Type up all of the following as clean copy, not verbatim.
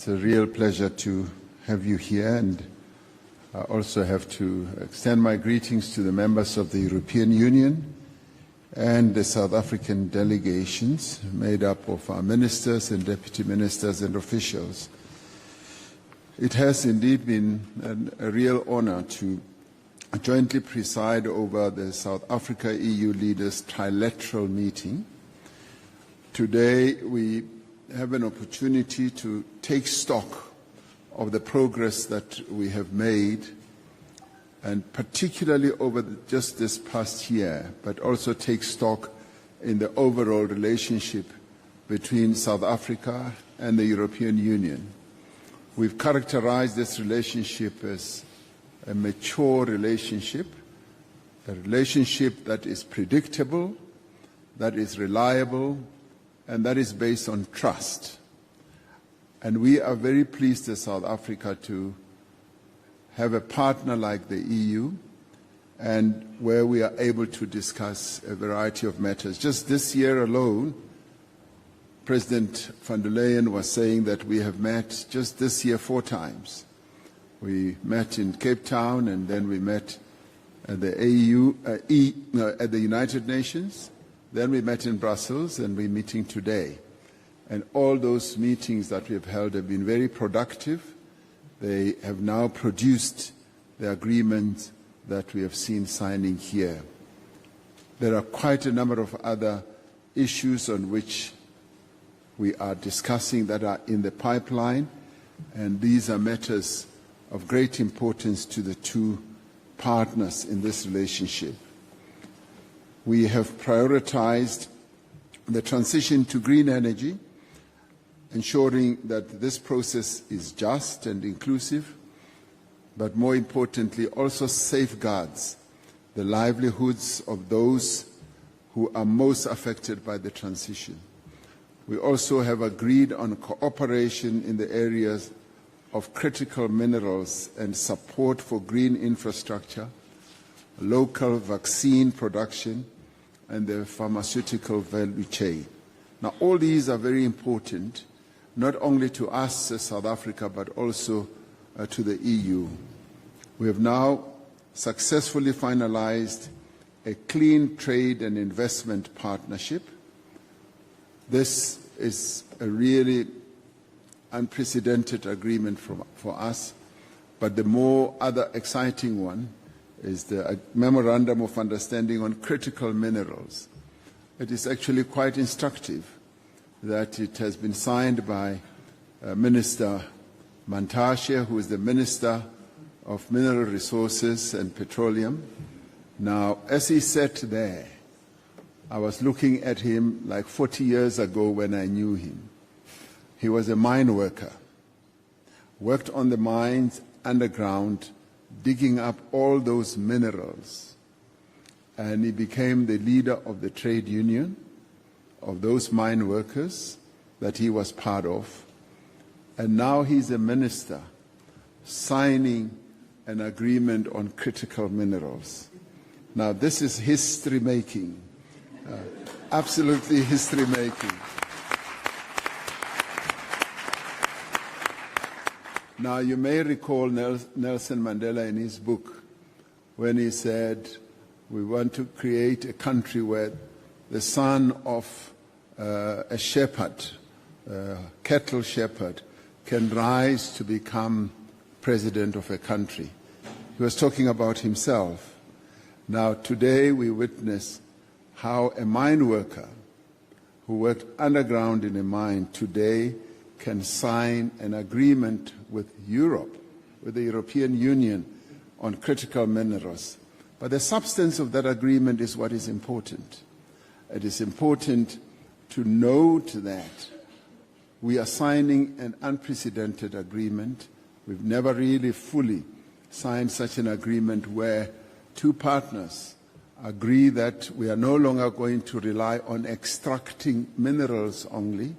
It's a real pleasure to have you here, and I also have to extend my greetings to the members of the European Union and the South African delegations made up of our ministers and deputy ministers and officials. It has indeed been a real honor to jointly preside over the South Africa-EU leaders' trilateral meeting. Today we have an opportunity to take stock of the progress that we have made, and particularly over just this past year, but also take stock in the overall relationship between South Africa and the European Union. We've characterized this relationship as a mature relationship, a relationship that is predictable, that is reliable, and that is based on trust. And we are very pleased as South Africa to have a partner like the EU, and where we are able to discuss a variety of matters. Just this year alone, President van der Leyen was saying that we have met just this year 4 times. We met in Cape Town, and then we met at the at the United Nations. Then we met in Brussels, and we're meeting today. And all those meetings that we have held have been very productive. They have now produced the agreement that we have seen signing here. There are quite a number of other issues on which we are discussing that are in the pipeline, and these are matters of great importance to the two partners in this relationship. We have prioritized the transition to green energy, ensuring that this process is just and inclusive, but more importantly also safeguards the livelihoods of those who are most affected by the transition. We also have agreed on cooperation in the areas of critical minerals and support for green infrastructure, local vaccine production, and the pharmaceutical value chain. Now, all these are very important, not only to us as South Africa, but also to the EU. We have now successfully finalized a clean trade and investment partnership. This is a really unprecedented agreement for us, but the more other exciting one is the Memorandum of Understanding on Critical Minerals. It is actually quite instructive that it has been signed by Minister Mantashe, who is the Minister of Mineral Resources and Petroleum. Now, as he sat there, I was looking at him like 40 years ago when I knew him. He was a mine worker, worked on the mines underground, digging up all those minerals. And he became the leader of the trade union of those mine workers that he was part of. And now he's a minister signing an agreement on critical minerals. Now, this is history-making, absolutely history-making. Now, you may recall Nelson Mandela in his book when he said, we want to create a country where the son of a shepherd, cattle shepherd, can rise to become president of a country. He was talking about himself. Now, today we witness how a mine worker who worked underground in a mine today can sign an agreement with Europe, with the European Union, on critical minerals. But the substance of that agreement is what is important. It is important to note that we are signing an unprecedented agreement. We've never really fully signed such an agreement where two partners agree that we are no longer going to rely on extracting minerals only.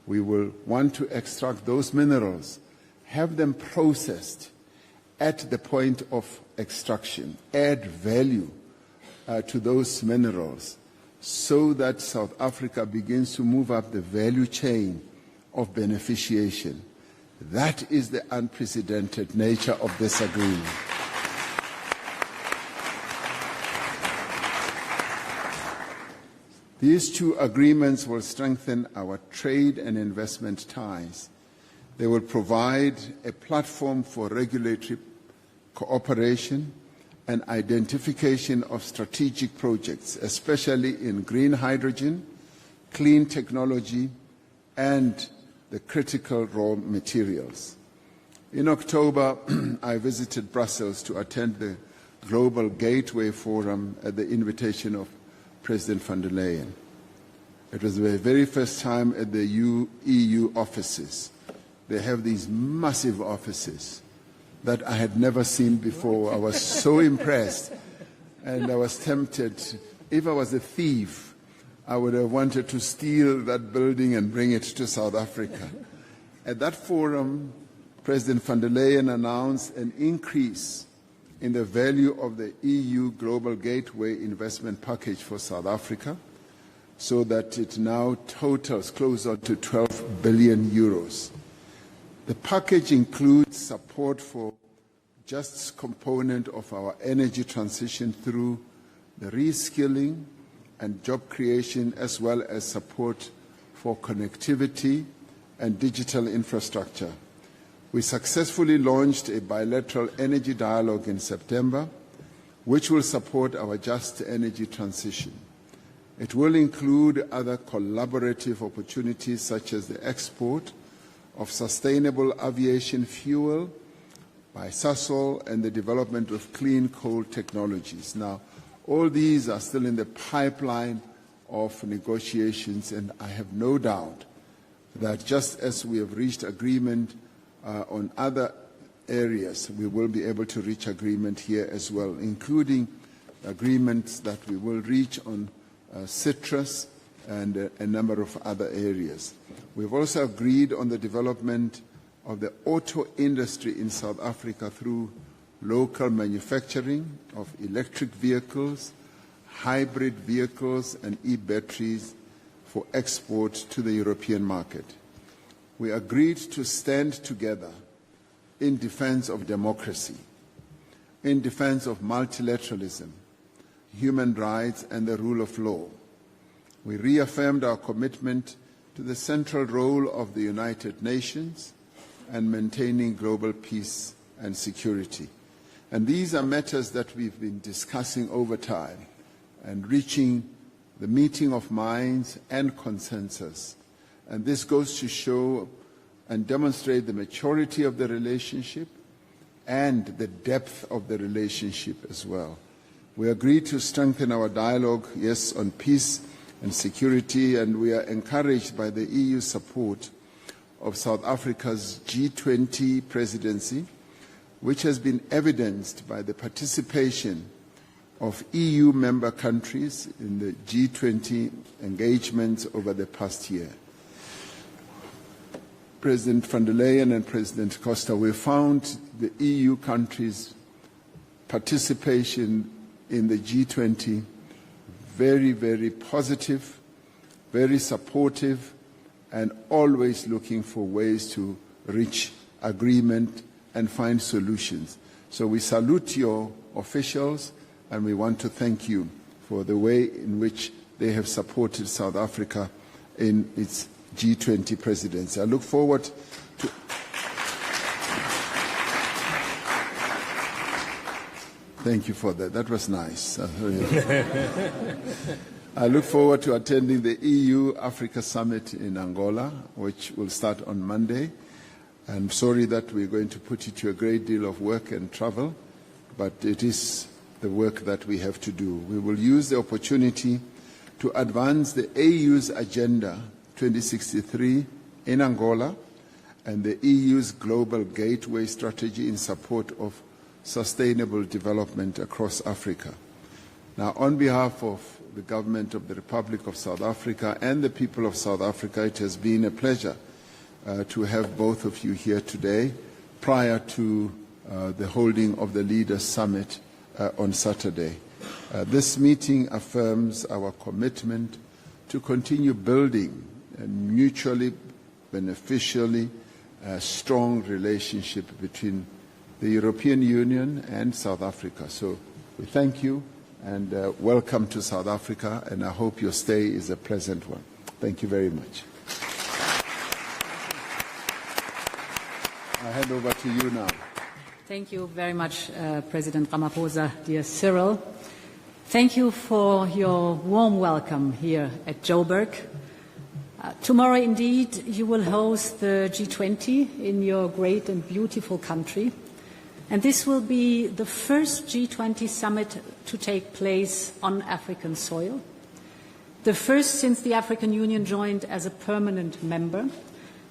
We will want to extract those minerals, have them processed at the point of extraction, add value to those minerals so that South Africa begins to move up the value chain of beneficiation. That is the unprecedented nature of this agreement. These two agreements will strengthen our trade and investment ties. They will provide a platform for regulatory cooperation and identification of strategic projects, especially in green hydrogen, clean technology, and the critical raw materials. In October, I visited Brussels to attend the Global Gateway Forum at the invitation of President von der Leyen. It was the very first time at the EU offices. They have these massive offices that I had never seen before. I was so impressed, and I was tempted. If I was a thief, I would have wanted to steal that building and bring it to South Africa. At that forum, President von der Leyen announced an increase in the value of the EU Global Gateway investment package for South Africa, so that it now totals closer to 12 billion euros. The package includes support for just component of our energy transition through the reskilling and job creation, as well as support for connectivity and digital infrastructure. We successfully launched a bilateral energy dialogue in September, which will support our just energy transition. It will include other collaborative opportunities, such as the export of sustainable aviation fuel by Sasol and the development of clean coal technologies. Now, all these are still in the pipeline of negotiations, and I have no doubt that just as we have reached agreement on other areas, we will be able to reach agreement here as well, including agreements that we will reach on citrus and a number of other areas. We've also agreed on the development of the auto industry in South Africa through local manufacturing of electric vehicles, hybrid vehicles, and e-batteries for export to the European market. We agreed to stand together in defense of democracy, in defense of multilateralism, human rights, and the rule of law. We reaffirmed our commitment to the central role of the United Nations and maintaining global peace and security. And these are matters that we've been discussing over time and reaching the meeting of minds and consensus. And this goes to show and demonstrate the maturity of the relationship and the depth of the relationship as well. We agreed to strengthen our dialogue, yes, on peace and security, and we are encouraged by the EU support of South Africa's G20 presidency, which has been evidenced by the participation of EU member countries in the G20 engagements over the past year. President von der Leyen and President Costa, we found the EU countries' participation in the G20 very, very positive, very supportive, and always looking for ways to reach agreement and find solutions. So we salute your officials, and we want to thank you for the way in which they have supported South Africa in its G20 presidency. I look forward to... Thank you for that. That was nice. I look forward to attending the EU-Africa Summit in Angola, which will start on Monday. I'm sorry that we're going to put it to a great deal of work and travel, but it is the work that we have to do. We will use the opportunity to advance the AU's Agenda 2063 in Angola and the EU's Global Gateway strategy in support of sustainable development across Africa. Now, on behalf of the government of the Republic of South Africa and the people of South Africa, it has been a pleasure to have both of you here today prior to the holding of the Leaders' Summit on Saturday. This meeting affirms our commitment to continue building a mutually beneficially strong relationship between the European Union and South Africa. So we thank you and welcome to South Africa, and I hope your stay is a pleasant one. Thank you very much. I hand over to you now. Thank you very much, President Ramaphosa, dear Cyril. Thank you for your warm welcome here at Joburg. Tomorrow, indeed, you will host the G20 in your great and beautiful country. And this will be the first G20 summit to take place on African soil, the first since the African Union joined as a permanent member.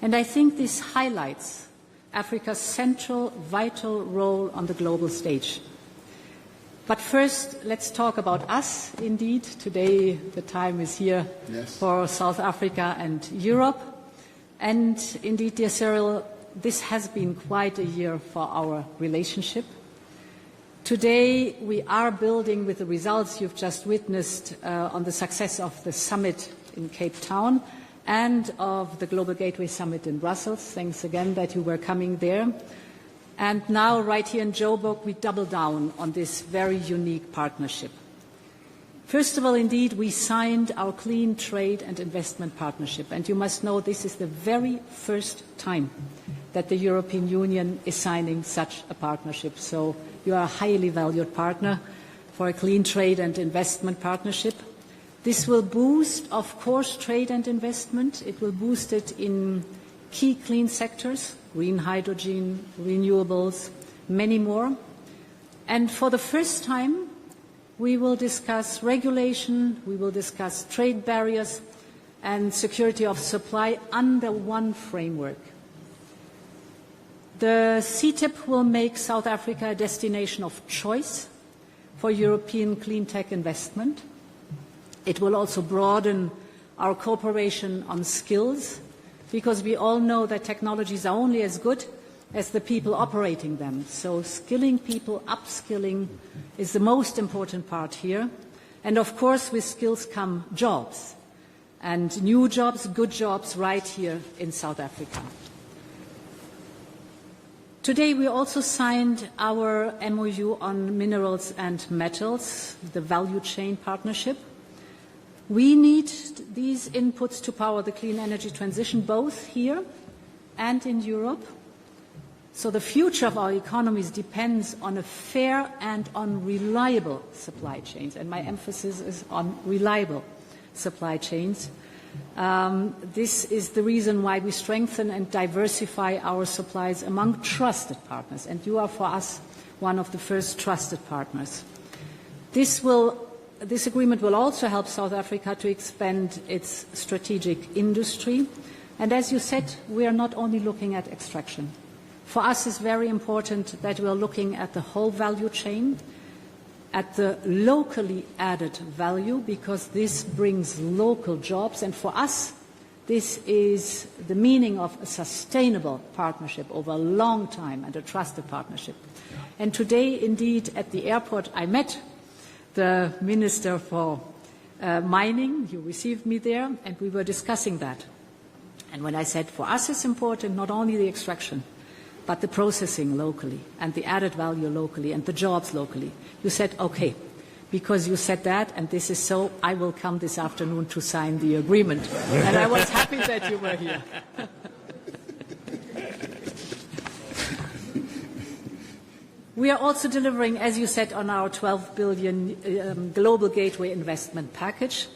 And I think this highlights Africa's central, vital role on the global stage. But first, let's talk about us, indeed. Today, the time is here for South Africa and Europe. And indeed, dear Cyril, this has been quite a year for our relationship. Today, we are building, with the results you've just witnessed, on the success of the summit in Cape Town and of the Global Gateway Summit in Brussels. Thanks again that you were coming there. And now, right here in Joburg, we double down on this very unique partnership. First of all, indeed, we signed our Clean Trade and Investment Partnership. And you must know this is the very first time that the European Union is signing such a partnership. So you are a highly valued partner for a Clean Trade and Investment Partnership. This will boost, of course, trade and investment. It will boost it in key clean sectors, green hydrogen, renewables, many more. And for the first time, we will discuss regulation, we will discuss trade barriers and security of supply under one framework. The CTIP will make South Africa a destination of choice for European clean tech investment. It will also broaden our cooperation on skills, because we all know that technologies are only as good as the people operating them. So skilling people, upskilling is the most important part here. And of course, with skills come jobs, and new jobs, good jobs, right here in South Africa. Today, we also signed our MOU on minerals and metals, the value chain partnership. We need these inputs to power the clean energy transition, both here and in Europe. So the future of our economies depends on a fair and on reliable supply chains, and my emphasis is on reliable supply chains. This is the reason why we strengthen and diversify our supplies among trusted partners, and you are, for us, one of the first trusted partners. This agreement will also help South Africa to expand its strategic industry. And as you said, we are not only looking at extraction. For us, it's very important that we are looking at the whole value chain, at the locally added value, because this brings local jobs. And for us, this is the meaning of a sustainable partnership over a long time and a trusted partnership. And today, indeed, at the airport, I met the Minister for Mining. You received me there, and we were discussing that. And when I said, for us it's important not only the extraction, but the processing locally, and the added value locally, and the jobs locally, you said, okay, because you said that, and this is so, I will come this afternoon to sign the agreement. And I was happy that you were here. We are also delivering, as you said, on our 12 billion global gateway investment package.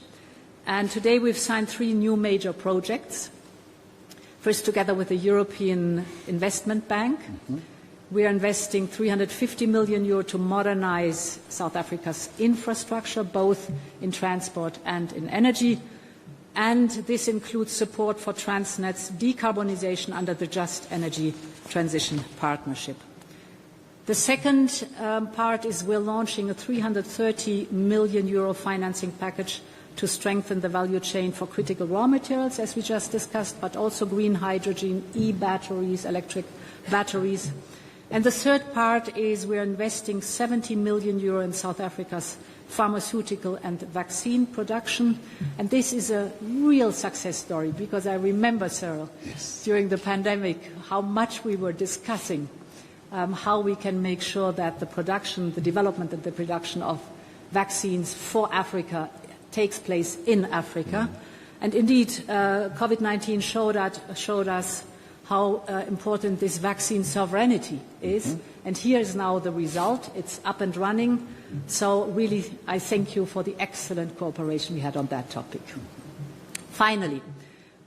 And today we've signed 3 new major projects. First, together with the European Investment Bank, we are investing 350 million euro to modernize South Africa's infrastructure, both in transport and in energy. And this includes support for Transnet's decarbonization under the Just Energy Transition Partnership. The second part is we're launching a 330 million euro financing package to strengthen the value chain for critical raw materials, as we just discussed, but also green hydrogen, e-batteries, electric batteries. And the third part is we're investing 70 million euro in South Africa's pharmaceutical and vaccine production. And this is a real success story, because I remember, Cyril, during the pandemic, how much we were discussing how we can make sure that the production, the development and the production of vaccines for Africa takes place in Africa. And indeed, COVID-19 showed us how important this vaccine sovereignty is. And here is now the result. It's up and running. So really, I thank you for the excellent cooperation we had on that topic. Finally,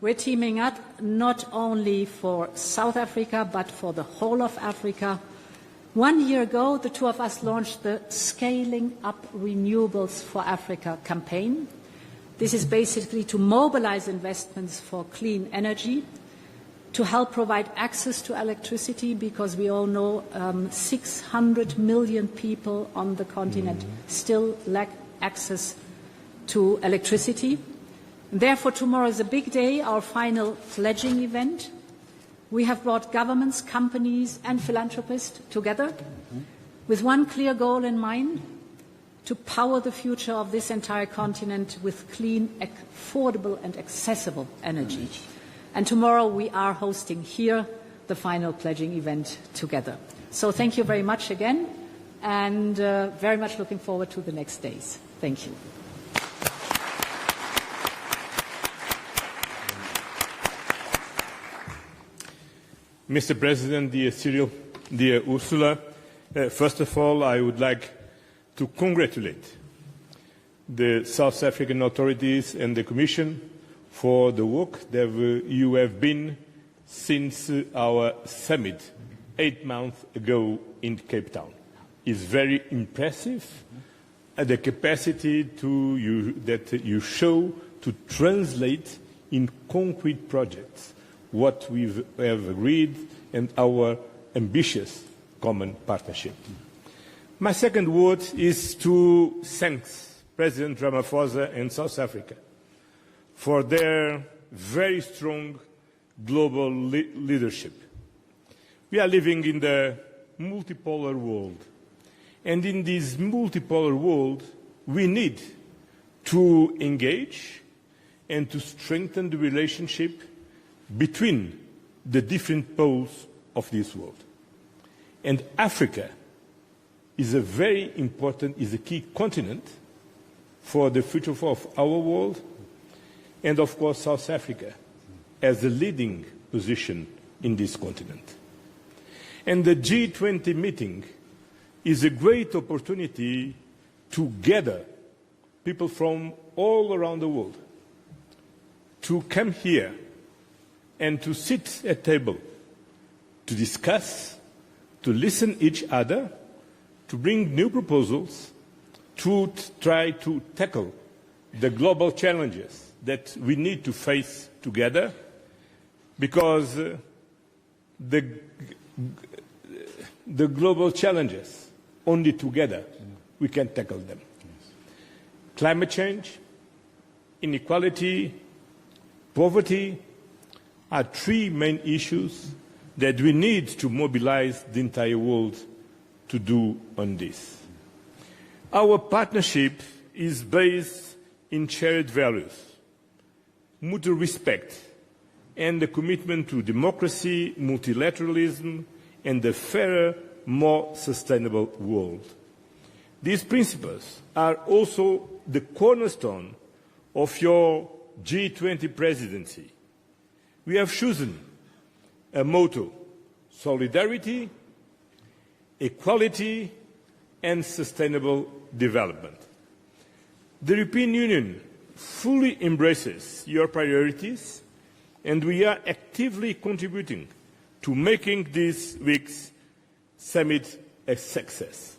we're teaming up not only for South Africa, but for the whole of Africa. 1 year ago, the two of us launched the Scaling Up Renewables for Africa campaign. This is basically to mobilize investments for clean energy, to help provide access to electricity, because we all know 600 million people on the continent still lack access to electricity. Therefore, tomorrow is a big day, our final pledging event. We have brought governments, companies and philanthropists together with one clear goal in mind: to power the future of this entire continent with clean, affordable and accessible energy. And tomorrow we are hosting here the final pledging event together. So thank you very much again, and very much looking forward to the next days. Thank you. Mr. President, dear Cyril, dear Ursula, first of all, I would like to congratulate the South African authorities and the Commission for the work that you have been since our summit 8 months ago in Cape Town. It's very impressive, the capacity that you show to translate in concrete projects what we have agreed and our ambitious common partnership. My second word is to thank President Ramaphosa and South Africa for their very strong global leadership. We are living in the multipolar world, and in this multipolar world we need to engage and to strengthen the relationship between the different poles of this world. And Africa is a very important, is a key continent for the future of our world, and of course South Africa has a leading position in this continent. And the G20 meeting is a great opportunity to gather people from all around the world to come here and to sit at table, to discuss, to listen each other, to bring new proposals, to try to tackle the global challenges that we need to face together, because the global challenges, only together we can tackle them. Climate change, inequality, poverty are three main issues that we need to mobilize the entire world to do on this. Our partnership is based in shared values, mutual respect, and the commitment to democracy, multilateralism, and a fairer, more sustainable world. These principles are also the cornerstone of your G20 presidency. We have chosen a motto: solidarity, equality, and sustainable development. The European Union fully embraces your priorities, and we are actively contributing to making this week's summit a success.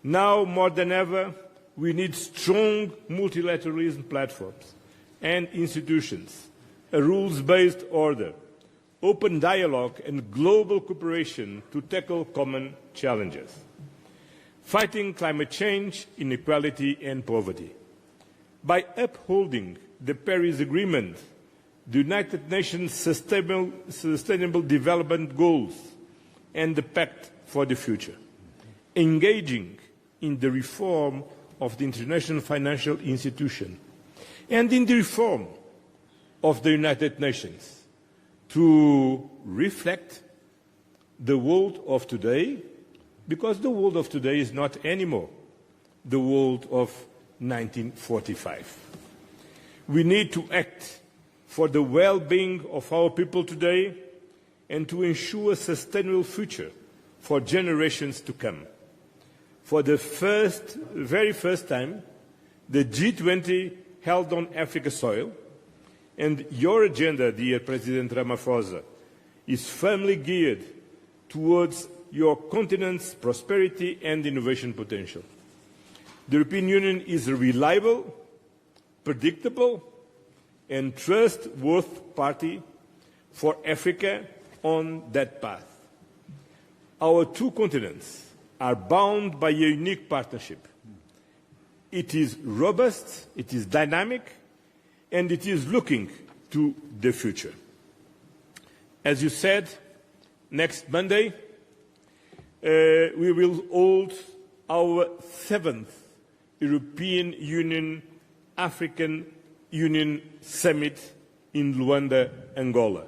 Now more than ever, we need strong multilateralism platforms and institutions, a rules-based order, open dialogue and global cooperation to tackle common challenges. Fighting climate change, inequality and poverty. By upholding the Paris Agreement, the United Nations Sustainable Development Goals and the Pact for the Future. Engaging in the reform of the international financial institution and in the reform of the United Nations to reflect the world of today, because the world of today is not anymore the world of 1945. We need to act for the well-being of our people today and to ensure a sustainable future for generations to come. For the very first time, the G20 held on Africa soil, and your agenda, dear President Ramaphosa, is firmly geared towards your continent's prosperity and innovation potential. The European Union is a reliable, predictable, and trustworthy party for Africa on that path. Our two continents are bound by a unique partnership. It is robust, it is dynamic, and it is looking to the future. As you said, next Monday, we will hold our 7th European Union African Union Summit in Luanda, Angola.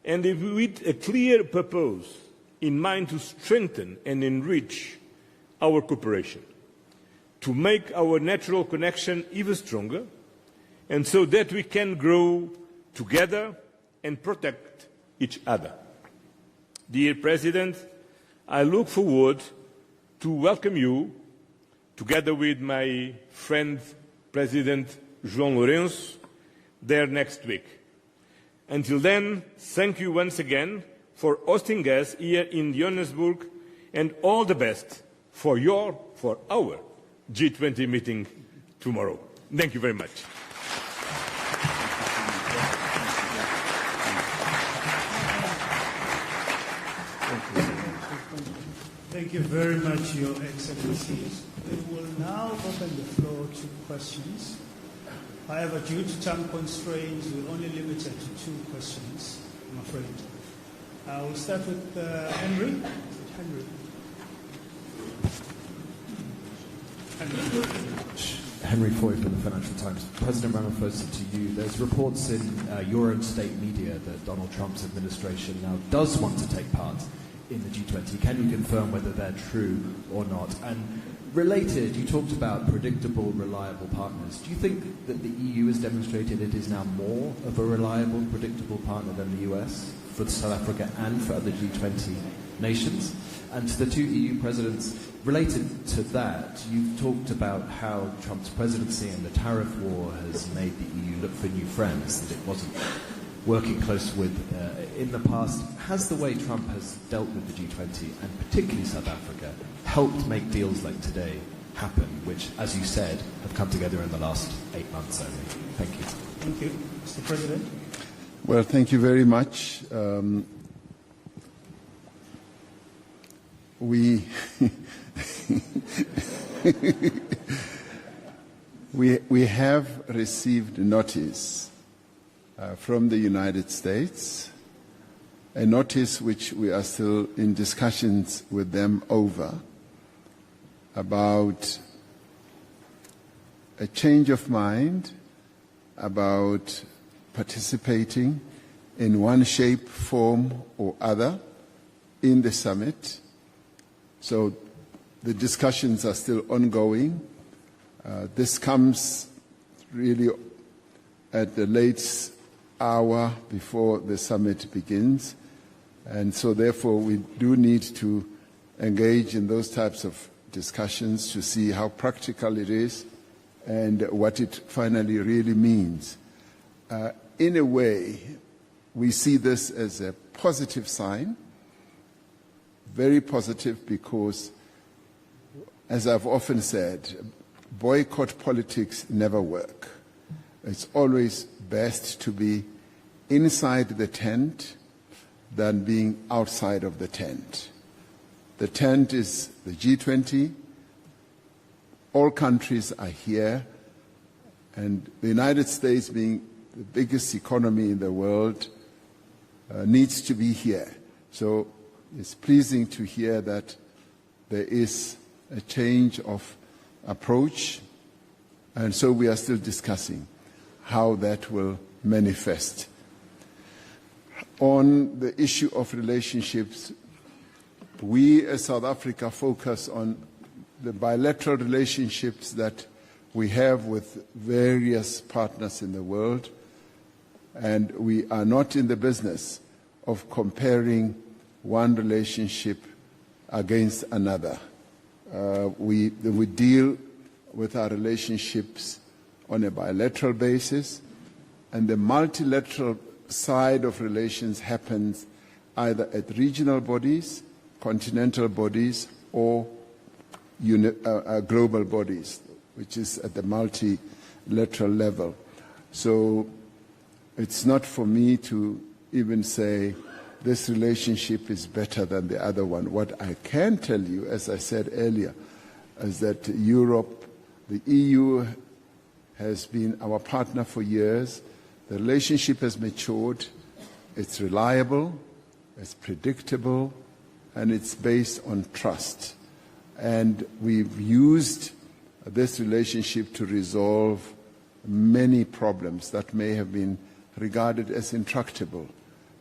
And with a clear purpose in mind to strengthen and enrich our cooperation, to make our natural connection even stronger, and so that we can grow together and protect each other. Dear President, I look forward to welcome you, together with my friend President João Lourenço, there next week. Until then, thank you once again for hosting us here in Johannesburg, and all the best for our G20 meeting tomorrow. Thank you very much. Thank you very much, Your Excellencies. We will now open the floor to questions. However, due to time constraints, we're only limited to 2 questions, I'm afraid. We'll start with Henry. Henry Foy from the Financial Times. President Ramaphosa, to you. There's reports in your own state media that Donald Trump's administration now does want to take part in the G20. Can you confirm whether they're true or not? And related, you talked about predictable, reliable partners. Do you think that the EU has demonstrated it is now more of a reliable, predictable partner than the US for South Africa and for other G20 nations? And to the 2 EU presidents, related to that, you've talked about how Trump's presidency and the tariff war has made the EU look for new friends, that it wasn't working close with in the past. Has the way Trump has dealt with the G20, and particularly South Africa, helped make deals like today happen, which, as you said, have come together in the last 8 months only? Thank you. Thank you. Mr. President. Well, thank you very much. We have received notice from the United States, a notice which we are still in discussions with them over, about a change of mind about participating in one shape, form or other in the summit. So the discussions are still ongoing. This comes really at the late hour before the summit begins. And so therefore we do need to engage in those types of discussions to see how practical it is and what it finally really means. In a way, we see this as a positive sign, very positive, because, as I've often said, boycott politics never work. It's always best to be inside the tent than being outside of the tent. The tent is the G20. All countries are here, and the United States, being the biggest economy in the world, needs to be here. So it's pleasing to hear that there is a change of approach, and so we are still discussing how that will manifest. On the issue of relationships, we as South Africa focus on the bilateral relationships that we have with various partners in the world, and we are not in the business of comparing one relationship against another. We deal with our relationships on a bilateral basis, and the multilateral side of relations happens either at regional bodies, continental bodies, or global bodies, which is at the multilateral level. So it's not for me to even say this relationship is better than the other one. What I can tell you, as I said earlier, is that Europe, the EU, has been our partner for years. The relationship has matured. It's reliable, it's predictable, and it's based on trust. And we've used this relationship to resolve many problems that may have been regarded as intractable.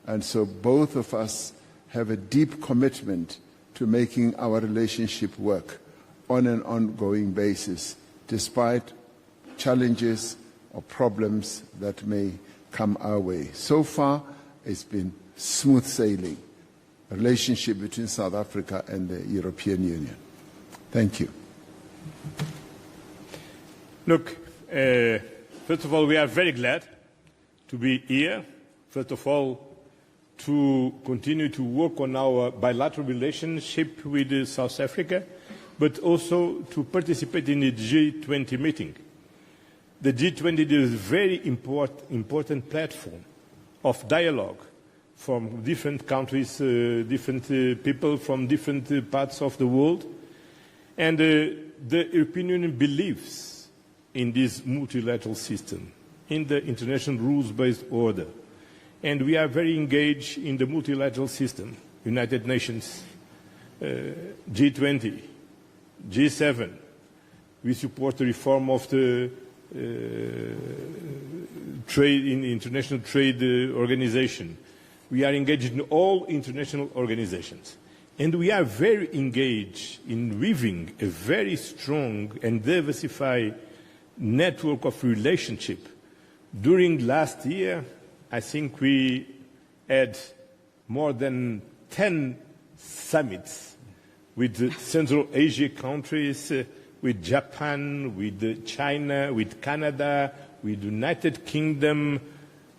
And so both of us have a deep commitment to making our relationship work on an ongoing basis, despite challenges or problems that may come our way. So far, it's been smooth sailing, a relationship between South Africa and the European Union. Thank you. Look, first of all, we are very glad to be here. First of all, to continue to work on our bilateral relationship with South Africa, but also to participate in the G20 meeting. The G20 is a very important platform of dialogue from different countries, different people from different parts of the world. And the European Union believes in this multilateral system, in the international rules-based order. And we are very engaged in the multilateral system, United Nations, G20, G7. We support the reform of the International Trade Organization. We are engaged in all international organizations. And we are very engaged in weaving a very strong and diversified network of relationship. During last year, I think we had more than 10 summits with Central Asia countries, with Japan, with China, with Canada, with the United Kingdom.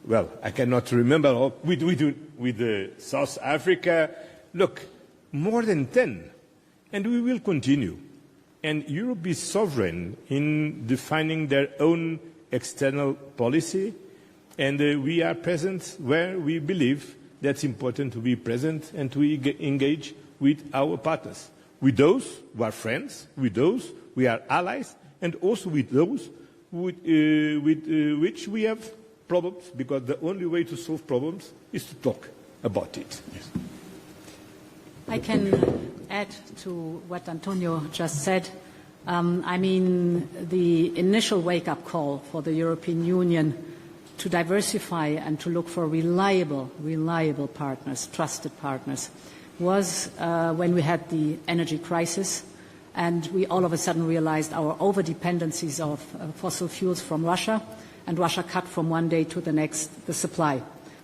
Well, I cannot remember all. With South Africa. Look, more than 10. And we will continue. And Europe is sovereign in defining their own external policy. And we are present where we believe that's important to be present and to engage with our partners. With those who are friends, with those we are allies, and also with those with which we have problems, because the only way to solve problems is to talk about it. Yes. I can add to what António just said. I mean, the initial wake-up call for the European Union to diversify and to look for reliable partners, trusted partners, was when we had the energy crisis, and we all of a sudden realized our over-dependencies of fossil fuels from Russia, and Russia cut from one day to the next the supply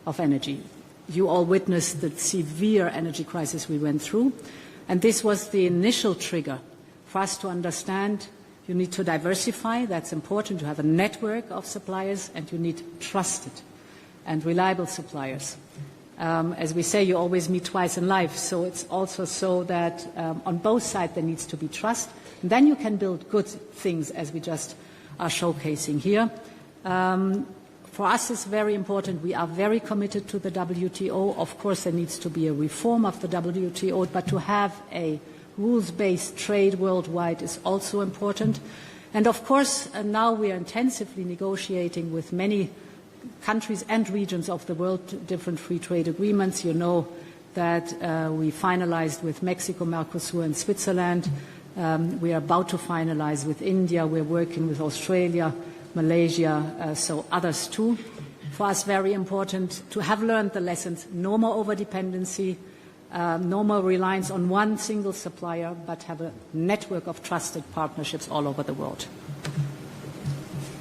of energy. You all witnessed the severe energy crisis we went through, and this was the initial trigger for us to understand you need to diversify. That's important, to have a network of suppliers, and you need trusted and reliable suppliers. As we say, you always meet twice in life, so it's also so that on both sides there needs to be trust. And then you can build good things, as we just are showcasing here. For us, it's very important. We are very committed to the WTO. Of course, there needs to be a reform of the WTO, but to have a rules-based trade worldwide is also important. And of course, now we are intensively negotiating with many countries and regions of the world different free trade agreements. You know that we finalized with Mexico, Mercosur and Switzerland We are about to finalize with India. We're working with Australia, Malaysia, so others too. For us, very important to have learned the lessons. No more overdependency, no more reliance on one single supplier, but have a network of trusted partnerships all over the world.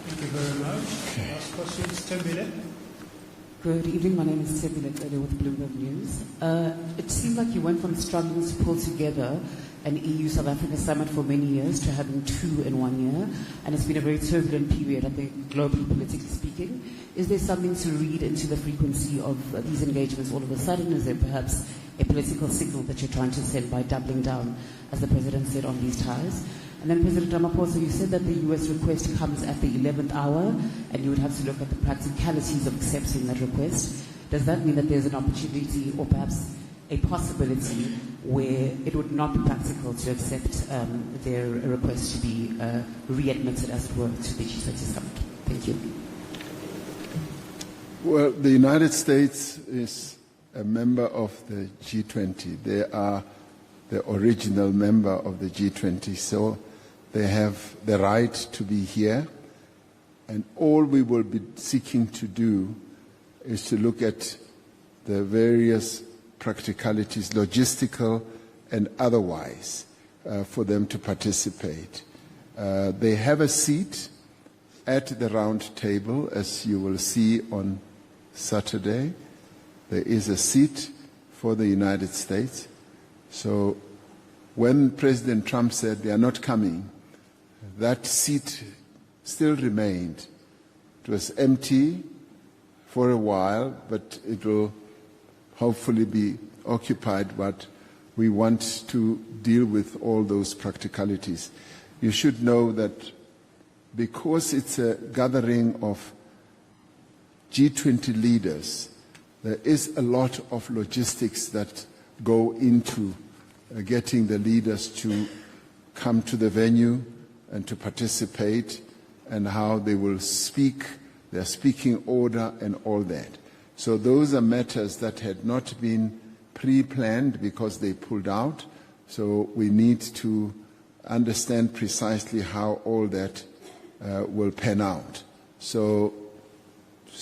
Thank you very much. Last question, Tembile. Good evening. My name is Tembile with Bloomberg News. It seems like you went from struggling to pull together an EU-South Africa summit for many years to having two in 1 year, and it's been a very turbulent period, I think, globally, politically speaking. Is there something to read into the frequency of these engagements all of a sudden? Is there perhaps a political signal that you're trying to send by doubling down, as the President said, on these ties? And then President Ramaphosa, you said that the US request comes at the 11th hour, and you would have to look at the practicalities of accepting that request. Does that mean that there's an opportunity or perhaps a possibility where it would not be practical to accept their request to be readmitted, as it were, to the G20 summit? Thank you. Well, the United States is a member of the G20. They are the original member of the G20, so they have the right to be here. And all we will be seeking to do is to look at the various practicalities, logistical and otherwise, for them to participate. They have a seat at the round table, as you will see on Saturday. There is a seat for the United States. So when President Trump said they are not coming, that seat still remained. It was empty for a while, but it will hopefully be occupied, but we want to deal with all those practicalities. You should know that because it's a gathering of G20 leaders, there is a lot of logistics that go into getting the leaders to come to the venue and to participate, and how they will speak, their speaking order and all that. So those are matters that had not been pre-planned because they pulled out. So we need to understand precisely how all that will pan out. So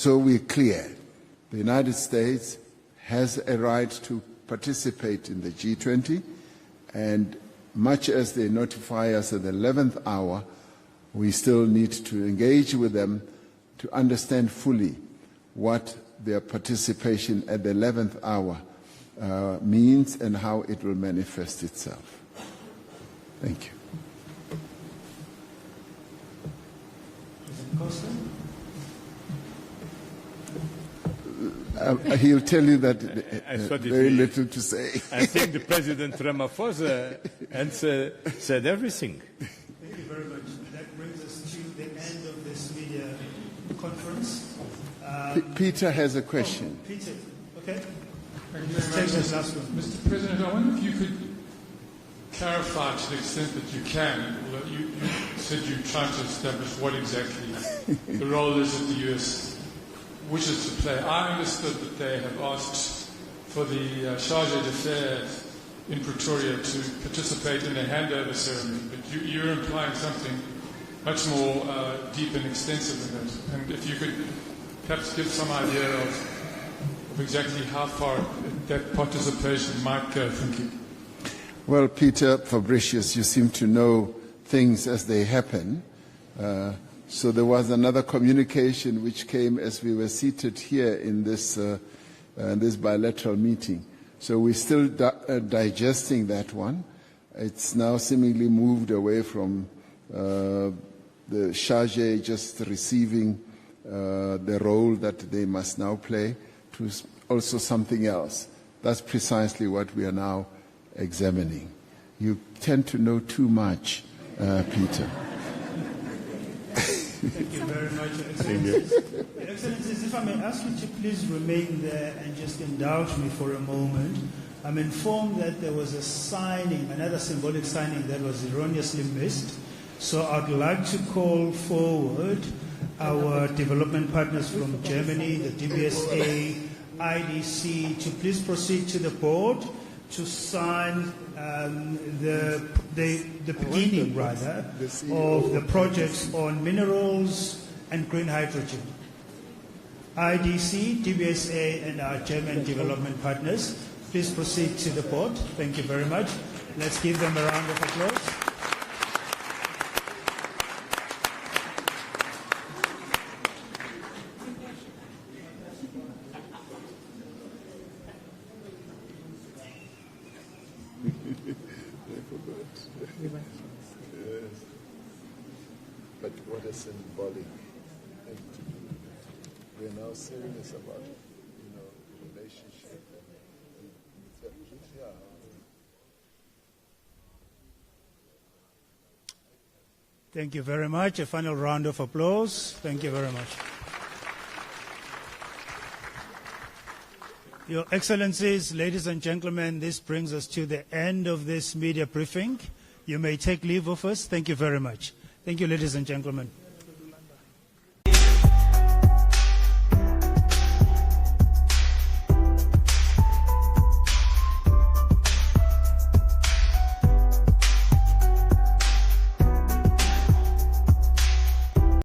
we're clear. The United States has a right to participate in the G20, and much as they notify us at the 11th hour, we still need to engage with them to understand fully what their participation at the 11th hour means and how it will manifest itself. Thank you. Costa? He'll tell you that very little to say. I think the President Ramaphosa said everything. Thank you very much. That brings us to the end of this media conference. Peter has a question. Peter, okay. Thank you very much, Mr. President. I wonder if you could clarify to the extent that you can. You said you're trying to establish what exactly the role is that the US wishes to play. I understood that they have asked for the Charge d'Affaires in Pretoria to participate in a handover ceremony, but you're implying something much more deep and extensive than that. And if you could perhaps give some idea of exactly how far that participation might go. Thank you. Well, Peter Fabricius, you seem to know things as they happen. So there was another communication which came as we were seated here in this bilateral meeting. So we're still digesting that one. It's now seemingly moved away from the charge just receiving the role that they must now play to also something else. That's precisely what we are now examining. You tend to know too much, Peter. Thank you very much, Your Excellencies. Your Excellencies, if I may ask you to please remain there and just indulge me for a moment. I'm informed that there was a signing, another symbolic signing that was erroneously missed. So I'd like to call forward our development partners from Germany, the DBSA, IDC, to please proceed to the board to sign the beginning, rather, of the projects on minerals and green hydrogen. IDC, DBSA, and our German development partners, please proceed to the board. Thank you very much. Let's give them a round of applause. But what a symbolic thing to do. We're now serious about, the relationship. Thank you very much. A final round of applause. Thank you very much. Your Excellencies, ladies and gentlemen, this brings us to the end of this media briefing. You may take leave of us. Thank you very much. Thank you, ladies and gentlemen.